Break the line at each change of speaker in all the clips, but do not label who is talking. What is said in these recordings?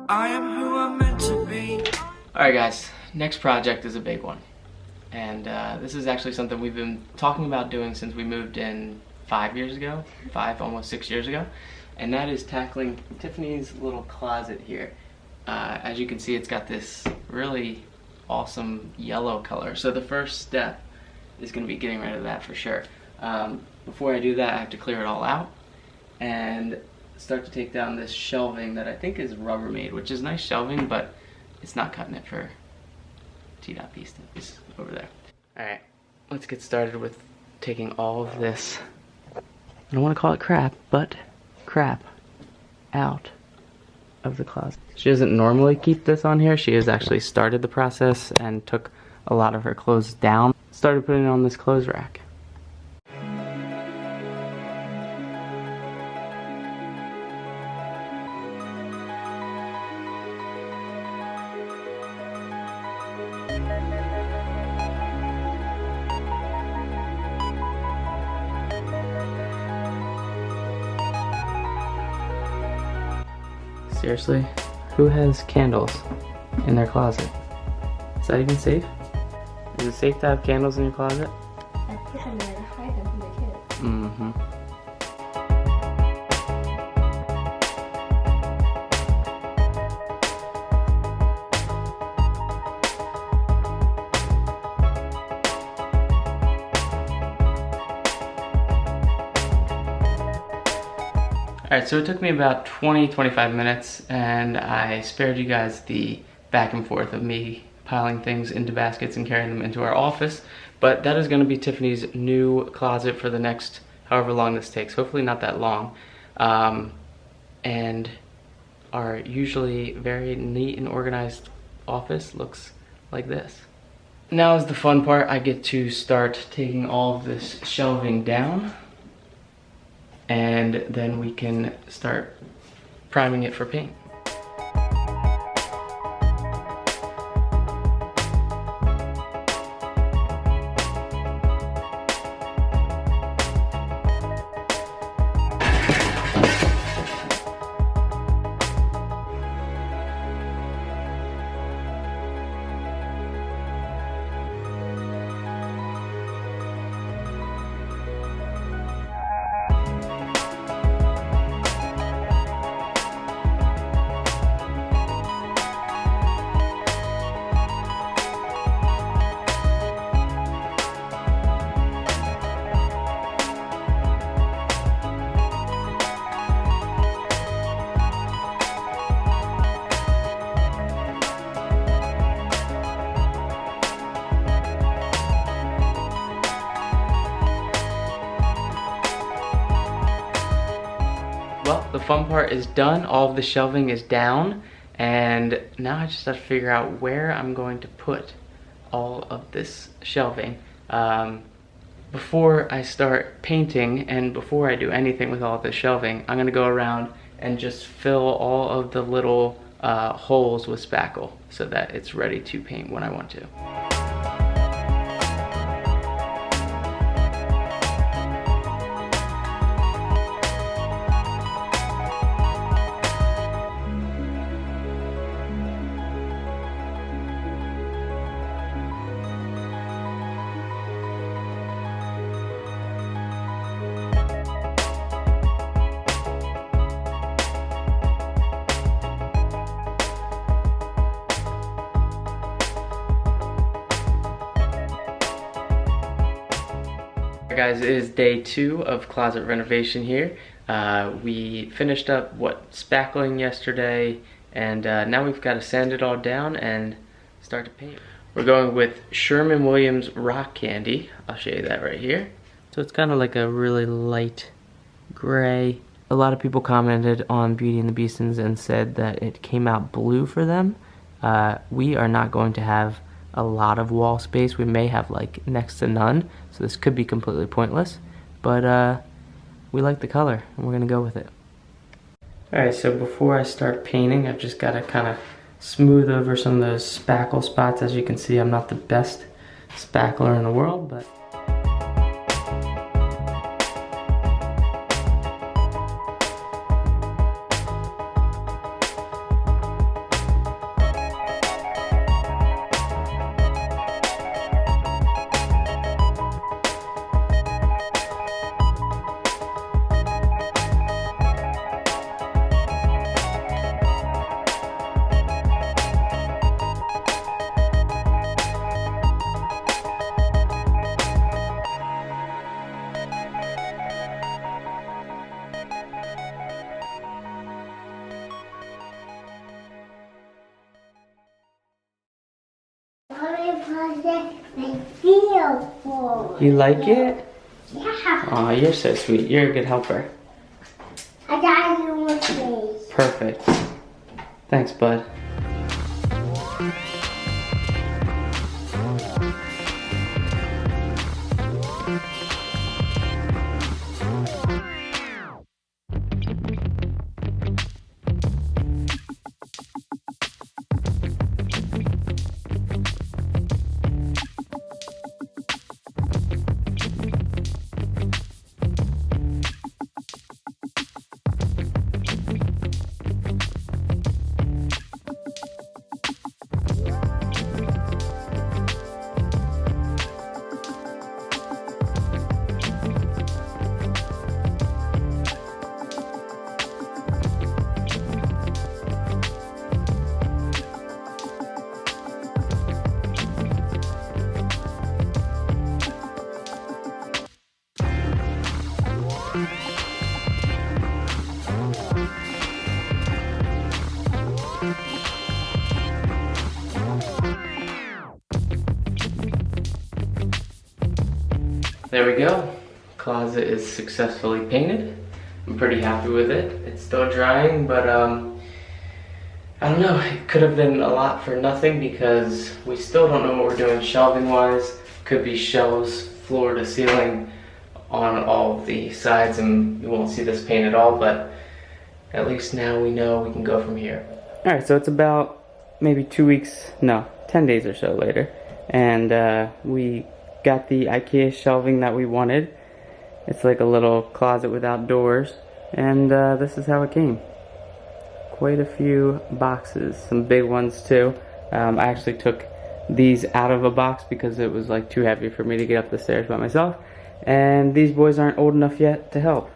I am who I'm meant to be.
Alright guys, next project is a big one. And this is actually something we've been talking about doing since we moved in 5 years ago. Almost 6 years ago. And that is tackling Tiffany's little closet here. As you can see, it's got this really awesome yellow color. So the first step is going to be getting rid of that for sure. Before I do that, I have to clear it all out and start to take down this shelving that I think is Rubbermaid, which is nice shelving, but it's not cutting it for Beaston. It's over there. Alright, let's get started with taking all of this, I don't want to call it crap, but crap out of the closet. She doesn't normally keep this on here. She has actually started the process and took a lot of her clothes down. Started putting it on this clothes rack. Seriously? Who has candles in their closet? Is that even safe? Is it safe to have candles in your closet?
I put them there to hide them from the kids.
Mm-hmm. Alright, so it took me about 20-25 minutes, and I spared you guys the back and forth of me piling things into baskets and carrying them into our office. But that is going to be Tiffany's new closet for the next however long this takes. Hopefully not that long. And our usually very neat and organized office looks like this. Now is the fun part. I get to start taking all of this shelving down, and then we can start priming it for paint. Well, the fun part is done. All of the shelving is down, and now I just have to figure out where I'm going to put all of this shelving. Before I start painting and before I do anything with all of this shelving, I'm gonna go around and just fill all of the little holes with spackle so that it's ready to paint when I want to. Guys, it is day 2 of closet renovation here. We finished up spackling yesterday, and now we've got to sand it all down and start to paint. We're going with Sherwin-Williams rock candy. I'll show you that right here. So it's kind of like a really light gray. A lot of people commented on Beauty and the Beastons and said that it came out blue for them. We are not going to have a lot of wall space. We may have like next to none, so this could be completely pointless, but we like the color and we're gonna go with it. Alright, so before I start painting, I've just got to kind of smooth over some of those spackle spots. As you can see, I'm not the best spackler in the world, but You like it?
Yeah.
Aw, you're so sweet. You're a good helper.
I got you with me.
Perfect. Thanks, bud. There we go. Closet is successfully painted. I'm pretty happy with it. It's still drying, but I don't know, it could have been a lot for nothing because we still don't know what we're doing shelving wise. Could be shelves, floor to ceiling on all the sides, and you won't see this paint at all, but at least now we know we can go from here. Alright, so it's about maybe 2 weeks, no, 10 days or so later, and we got the Ikea shelving that we wanted. It's like a little closet without doors, and this is how it came. Quite a few boxes, some big ones too. I actually took these out of a box because it was like too heavy for me to get up the stairs by myself, and these boys aren't old enough yet to help.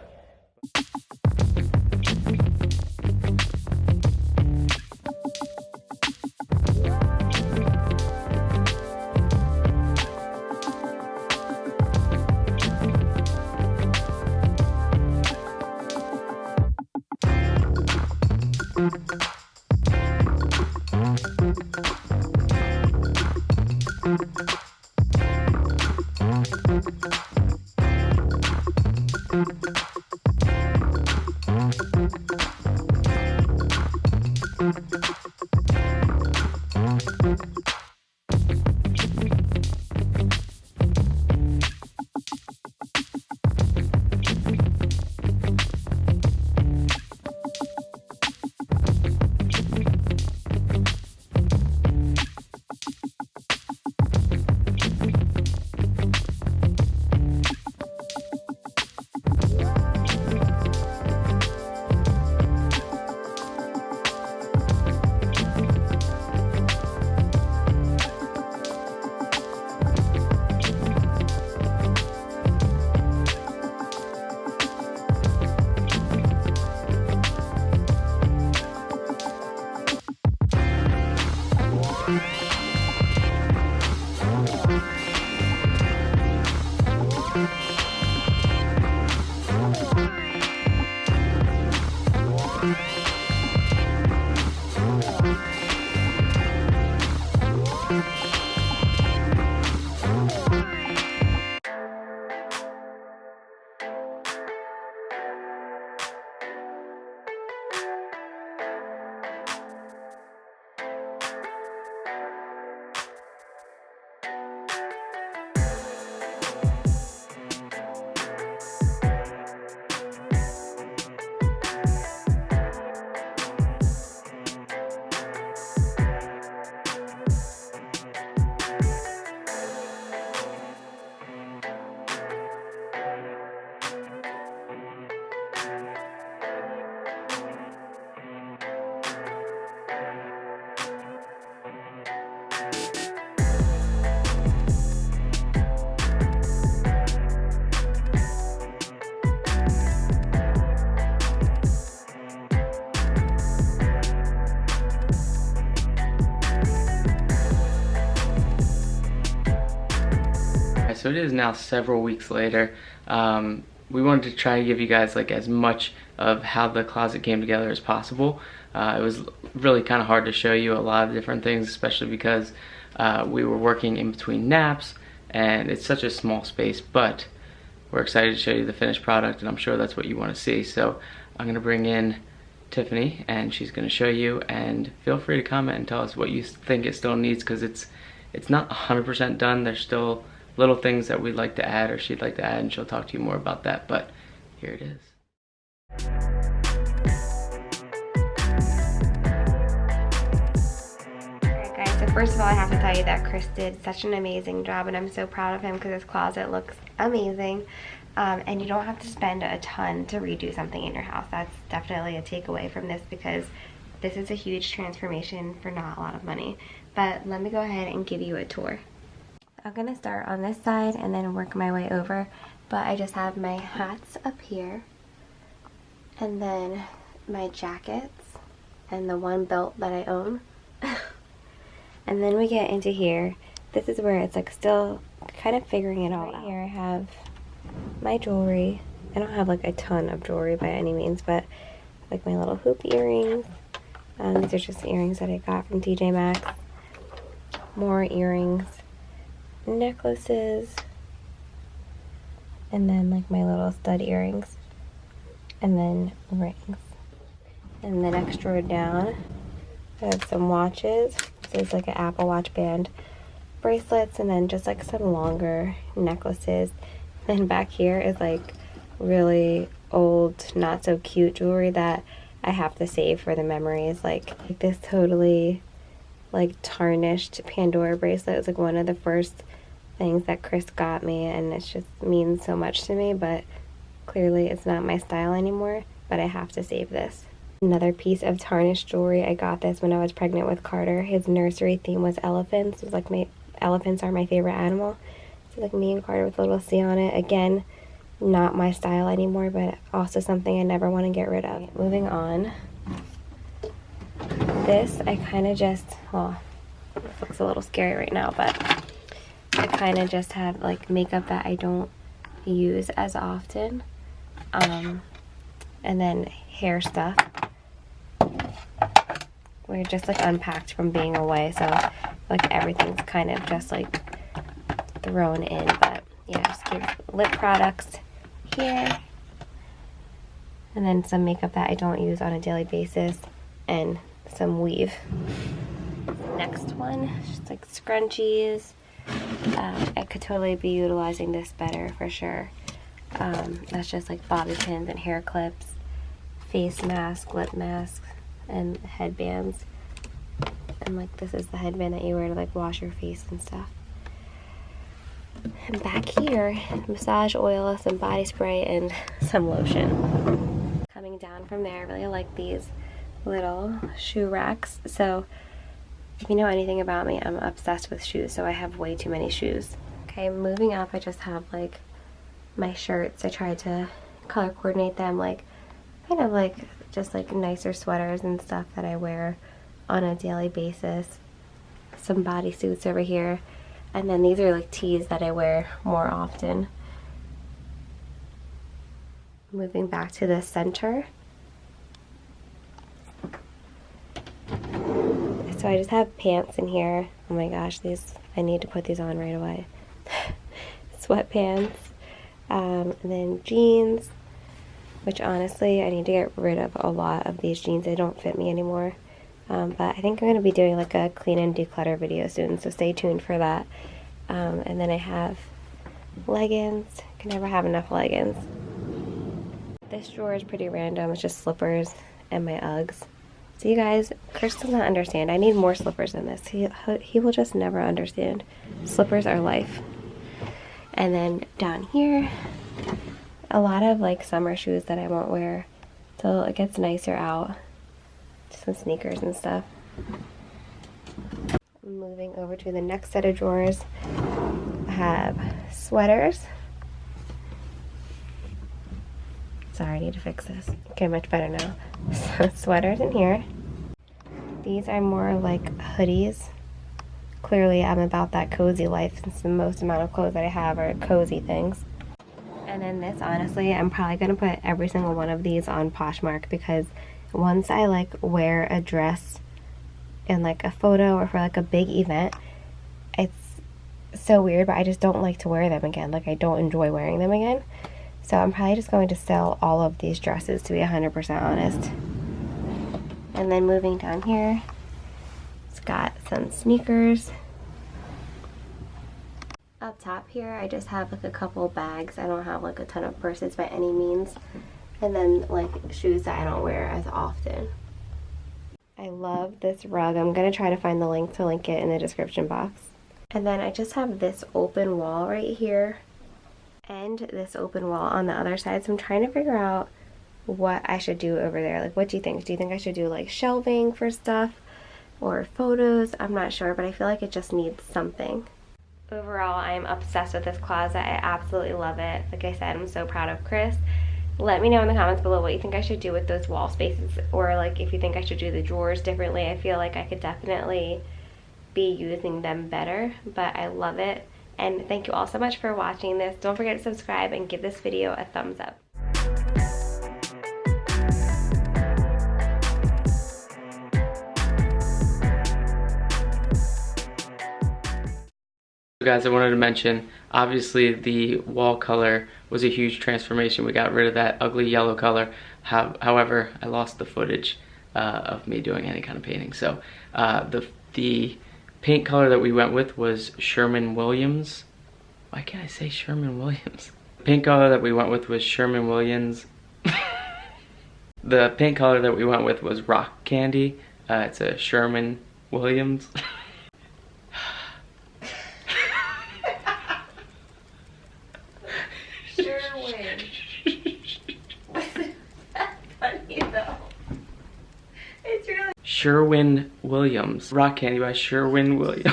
So it is now several weeks later. We wanted to try to give you guys like as much of how the closet came together as possible. It was really kind of hard to show you a lot of different things, especially because We were working in between naps, and it's such a small space, but we're excited to show you the finished product, and I'm sure that's what you want to see. So I'm gonna bring in Tiffany, and she's gonna show you, and feel free to comment and tell us what you think it still needs, because it's not 100% done. There's still little things that we'd like to add, or she'd like to add, and she'll talk to you more about that, but here it is.
Alright guys, so first of all I have to tell you that Chris did such an amazing job, and I'm so proud of him because his closet looks amazing. And you don't have to spend a ton to redo something in your house. That's definitely a takeaway from this, because this is a huge transformation for not a lot of money. But let me go ahead and give you a tour. I'm gonna start on this side and then work my way over. But I just have my hats up here, and then my jackets, and the one belt that I own. And then we get into here. This is where it's like still kind of figuring it all out. Here I have my jewelry. I don't have like a ton of jewelry by any means, but like my little hoop earrings. These are just earrings that I got from TJ Maxx. More earrings, necklaces, and then like my little stud earrings, and then rings. And the next drawer down, I have some watches. This is like an Apple Watch band, bracelets, and then just like some longer necklaces. And back here is like really old, not so cute jewelry that I have to save for the memories. Like this totally like tarnished Pandora bracelet was like one of the first things that Chris got me, and it just means so much to me, but clearly it's not my style anymore, but I have to save this. Another piece of tarnished jewelry, I got this when I was pregnant with Carter. His nursery theme was elephants. It was like elephants are my favorite animal. So like me and Carter with a little C on it. Again, not my style anymore, but also something I never want to get rid of. Moving on. This, I kind of just, well, it looks a little scary right now, but I kind of just have like makeup that I don't use as often. And then hair stuff. We're just like unpacked from being away, so like everything's kind of just like thrown in. But yeah, just keep lip products here, and then some makeup that I don't use on a daily basis, and some weave. Next one, just like scrunchies. I could totally be utilizing this better for sure. That's just like bobby pins and hair clips, face mask, lip masks, and headbands. And like this is the headband that you wear to like wash your face and stuff. And back here, massage oil, some body spray, and some lotion. Coming down from there, I really like these little shoe racks. So if you know anything about me, I'm obsessed with shoes, so I have way too many shoes. Okay, moving up, I just have like my shirts. I tried to color coordinate them, like kind of like just like nicer sweaters and stuff that I wear on a daily basis. Some bodysuits over here, and then these are like tees that I wear more often. Moving back to the center. So I just have pants in here. Oh my gosh, these, I need to put these on right away. Sweatpants, and then jeans, which honestly I need to get rid of a lot of these jeans. They don't fit me anymore. But I think I'm going to be doing like a clean and declutter video soon, so stay tuned for that. And then I have leggings. Can never have enough leggings. This drawer is pretty random. It's just slippers and my Uggs. So you guys, Chris does not understand. I need more slippers than this. He will just never understand. Slippers are life. And then down here, a lot of like summer shoes that I won't wear till it gets nicer out. Some sneakers and stuff. Moving over to the next set of drawers, I have sweaters. Sorry, I need to fix this. Okay, much better now. So sweaters in here. These are more like hoodies. Clearly I'm about that cozy life, since the most amount of clothes that I have are cozy things. And then this, honestly, I'm probably going to put every single one of these on Poshmark, because once I like wear a dress in like a photo or for like a big event, so weird, but I just don't like to wear them again. Like, I don't enjoy wearing them again. So I'm probably just going to sell all of these dresses, to be 100% honest. And then moving down here, it's got some sneakers. Up top here, I just have like a couple bags. I don't have like a ton of purses by any means. And then like shoes that I don't wear as often. I love this rug. I'm gonna try to find the link to link it in the description box. And then I just have this open wall right here and this open wall on the other side. So I'm trying to figure out what I should do over there. Like, what do you think? Do you think I should do like shelving for stuff or photos? I'm not sure, but I feel like it just needs something. Overall, I am obsessed with this closet. I absolutely love it. Like I said, I'm so proud of Chris. Let me know in the comments below what you think I should do with those wall spaces, or like if you think I should do the drawers differently. I feel like I could definitely be using them better, but I love it. And thank you all so much for watching this. Don't forget to subscribe and give this video a thumbs up.
Guys, I wanted to mention, obviously the wall color was a huge transformation. We got rid of that ugly yellow color. However, I lost the footage of me doing any kind of painting. So the paint color that we went with was Sherman-Williams. Why can't I say Sherman-Williams? The paint color that we went with was Sherman-Williams. The paint color that we went with was Rock Candy. It's a Sherman-Williams. Sherwin-Williams. Rock Candy by Sherwin-Williams.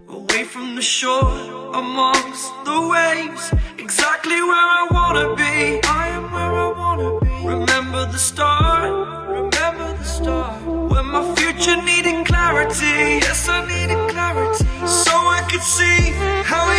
Away from the shore, amongst the waves, exactly where I wanna be. I am where I wanna be. Remember the start, remember the start. When my future needed clarity, yes I needed clarity, so I could see how